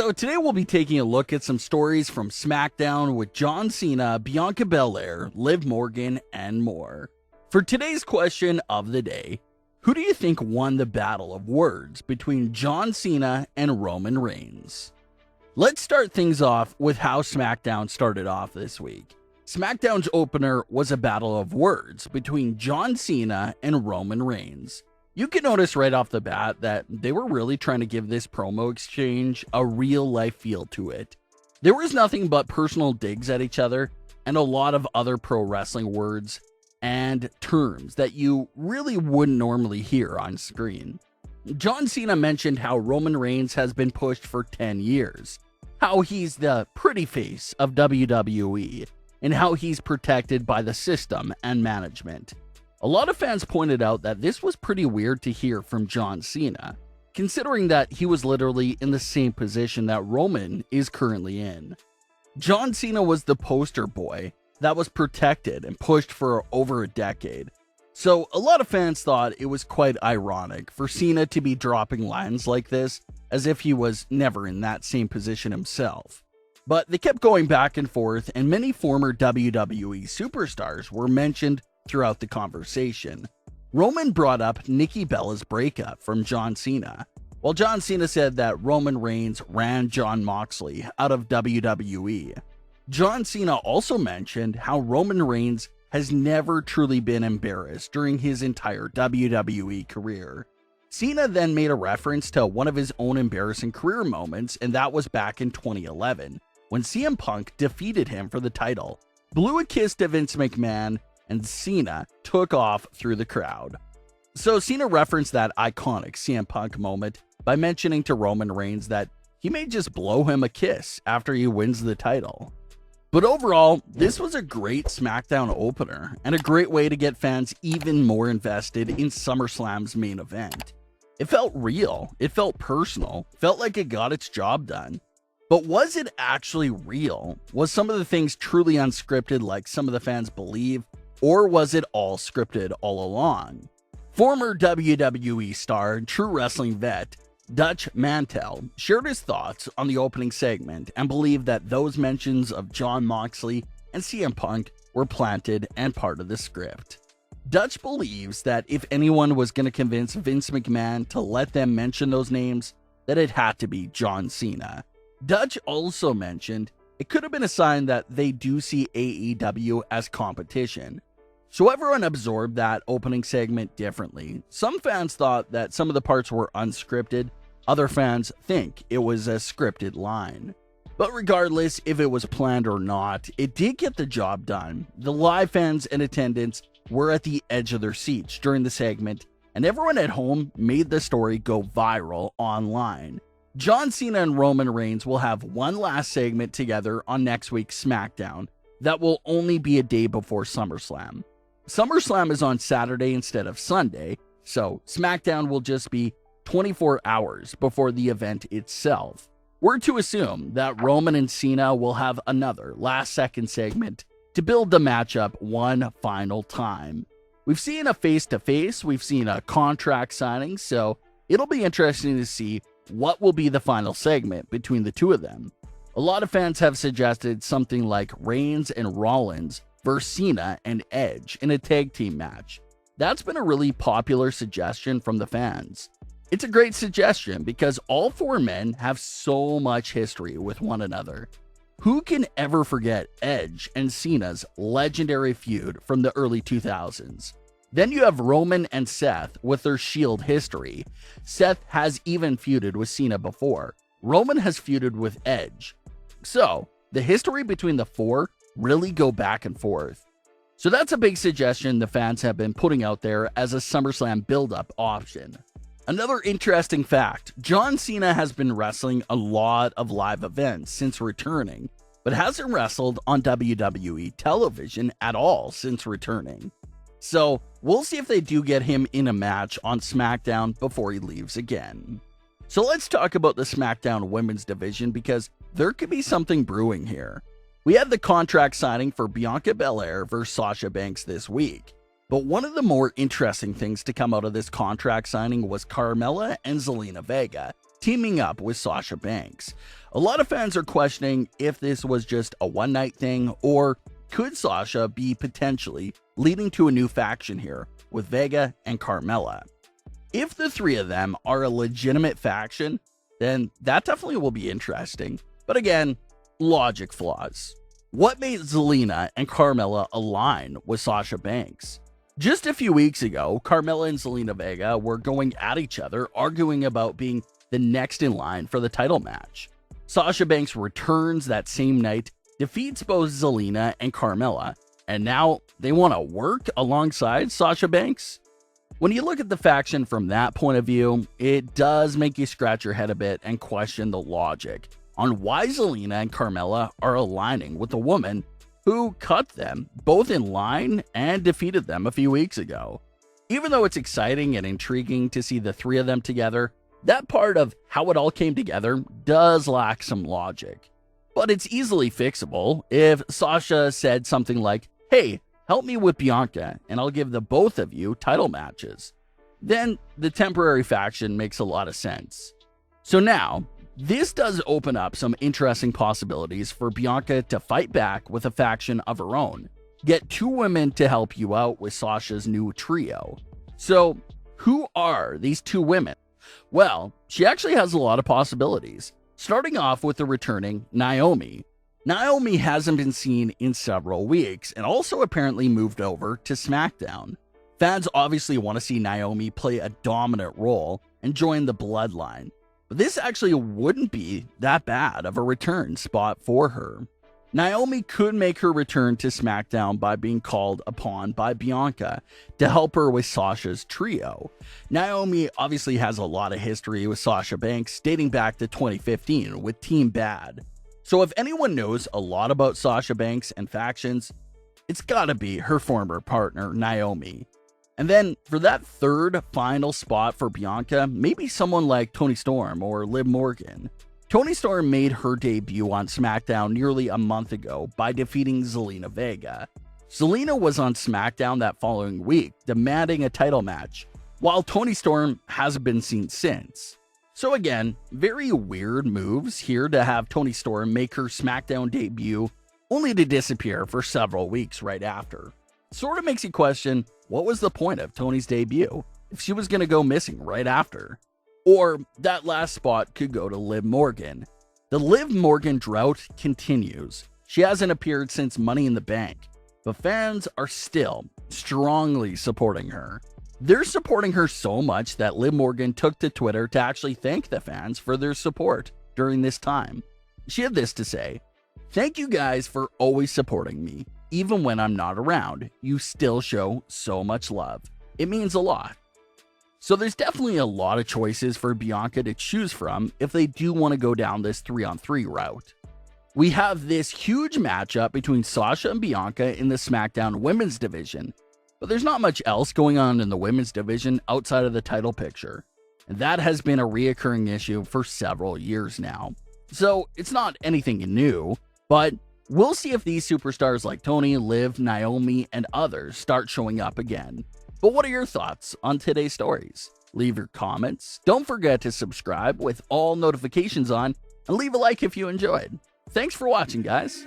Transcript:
So today we'll be taking a look at some stories from SmackDown with John Cena, Bianca Belair, Liv Morgan, and more. For today's question of the day, who do you think won the battle of words between John Cena and Roman Reigns? Let's start things off with how SmackDown started off this week. SmackDown's opener was a battle of words between John Cena and Roman Reigns. You can notice right off the bat that they were really trying to give this promo exchange a real-life feel to it. There was nothing but personal digs at each other and a lot of other pro wrestling words and terms that you really wouldn't normally hear on screen. John Cena mentioned how Roman Reigns has been pushed for 10 years, how he's the pretty face of WWE, and how he's protected by the system and management. A lot of fans pointed out that this was pretty weird to hear from John Cena, considering that he was literally in the same position that Roman is currently in. John Cena was the poster boy that was protected and pushed for over a decade, so a lot of fans thought it was quite ironic for Cena to be dropping lines like this as if he was never in that same position himself. But they kept going back and forth, and many former WWE superstars were mentioned throughout the conversation. Roman brought up Nikki Bella's breakup from John Cena, while John Cena said that Roman Reigns ran Jon Moxley out of WWE. John Cena also mentioned how Roman Reigns has never truly been embarrassed during his entire WWE career. Cena then made a reference to one of his own embarrassing career moments, and that was back in 2011, when CM Punk defeated him for the title, blew a kiss to Vince McMahon, and Cena took off through the crowd. So Cena referenced that iconic CM Punk moment by mentioning to Roman Reigns that he may just blow him a kiss after he wins the title. But overall, this was a great SmackDown opener and a great way to get fans even more invested in SummerSlam's main event. It felt real, it felt personal, felt like it got its job done. But was it actually real? Was some of the things truly unscripted like some of the fans believe? Or was it all scripted all along? Former WWE star and true wrestling vet Dutch Mantel shared his thoughts on the opening segment and believed that those mentions of Jon Moxley and CM Punk were planted and part of the script. Dutch believes that if anyone was going to convince Vince McMahon to let them mention those names, that it had to be John Cena. Dutch also mentioned it could have been a sign that they do see AEW as competition. So everyone absorbed that opening segment differently. Some fans thought that some of the parts were unscripted, other fans think it was a scripted line. But regardless if it was planned or not, it did get the job done. The live fans in attendance were at the edge of their seats during the segment, and everyone at home made the story go viral online. John Cena and Roman Reigns will have one last segment together on next week's SmackDown that will only be a day before SummerSlam. SummerSlam is on Saturday instead of Sunday, so SmackDown will just be 24 hours before the event itself. We're to assume that Roman and Cena will have another last-second segment to build the matchup one final time. We've seen a face-to-face, we've seen a contract signing, so it'll be interesting to see what will be the final segment between the two of them. A lot of fans have suggested something like Reigns and Rollins versus Cena and Edge in a tag team match. That's been a really popular suggestion from the fans. It's a great suggestion because all four men have so much history with one another. Who can ever forget Edge and Cena's legendary feud from the early 2000s? Then you have Roman and Seth with their Shield history. Seth has even feuded with Cena before. Roman has feuded with Edge. So, the history between the four really go back and forth. So that's a big suggestion the fans have been putting out there as a SummerSlam build-up option. Another interesting fact, John Cena has been wrestling a lot of live events since returning, but hasn't wrestled on WWE television at all since returning. So we'll see if they do get him in a match on SmackDown before he leaves again. So let's talk about the SmackDown women's division because there could be something brewing here. We had the contract signing for Bianca Belair versus Sasha Banks this week. But one of the more interesting things to come out of this contract signing was Carmella and Zelina Vega teaming up with Sasha Banks. A lot of fans are questioning if this was just a one-night thing, or could Sasha be potentially leading to a new faction here with Vega and Carmella. If the three of them are a legitimate faction, then that definitely will be interesting. But again, logic flaws. What made Zelina and Carmella align with Sasha Banks? Just a few weeks ago, Carmella and Zelina Vega were going at each other, arguing about being the next in line for the title match. Sasha Banks returns that same night, defeats both Zelina and Carmella, and now they want to work alongside Sasha Banks? When you look at the faction from that point of view, it does make you scratch your head a bit and question the logic on why Zelina and Carmella are aligning with the woman who cut them both in line and defeated them a few weeks ago. Even though it's exciting and intriguing to see the three of them together, that part of how it all came together does lack some logic. But it's easily fixable if Sasha said something like, "Hey, help me with Bianca and I'll give the both of you title matches." Then the temporary faction makes a lot of sense. So now, this does open up some interesting possibilities for Bianca to fight back with a faction of her own. Get two women to help you out with Sasha's new trio. So, who are these two women? Well, she actually has a lot of possibilities. Starting off with the returning Naomi. Naomi hasn't been seen in several weeks and also apparently moved over to SmackDown. Fans obviously want to see Naomi play a dominant role and join the bloodline. But this actually wouldn't be that bad of a return spot for her. Naomi could make her return to SmackDown by being called upon by Bianca to help her with Sasha's trio. Naomi obviously has a lot of history with Sasha Banks dating back to 2015 with Team Bad. So if anyone knows a lot about Sasha Banks and factions, it's gotta be her former partner, Naomi. And then for that third final spot for Bianca, maybe someone like Toni Storm or Liv Morgan. Toni Storm made her debut on SmackDown nearly a month ago by defeating Zelina Vega. Zelina was on SmackDown that following week, demanding a title match, while Toni Storm hasn't been seen since. So again, very weird moves here to have Toni Storm make her SmackDown debut, only to disappear for several weeks right after. Sort of makes you question, what was the point of Toni's debut if she was going to go missing right after? Or that last spot could go to Liv Morgan. The Liv Morgan drought continues. She hasn't appeared since Money in the Bank, but fans are still strongly supporting her. They're supporting her so much that Liv Morgan took to Twitter to actually thank the fans for their support during this time. She had this to say, "Thank you guys for always supporting me. Even when I'm not around, you still show so much love. It means a lot." So there's definitely a lot of choices for Bianca to choose from if they do want to go down this 3-on-3 route. We have this huge matchup between Sasha and Bianca in the SmackDown women's division, but there's not much else going on in the women's division outside of the title picture, and that has been a reoccurring issue for several years now. So it's not anything new, but we'll see if these superstars like Toni, Liv, Naomi, and others start showing up again. But what are your thoughts on today's stories? Leave your comments. Don't forget to subscribe with all notifications on, and leave a like if you enjoyed. Thanks for watching, guys.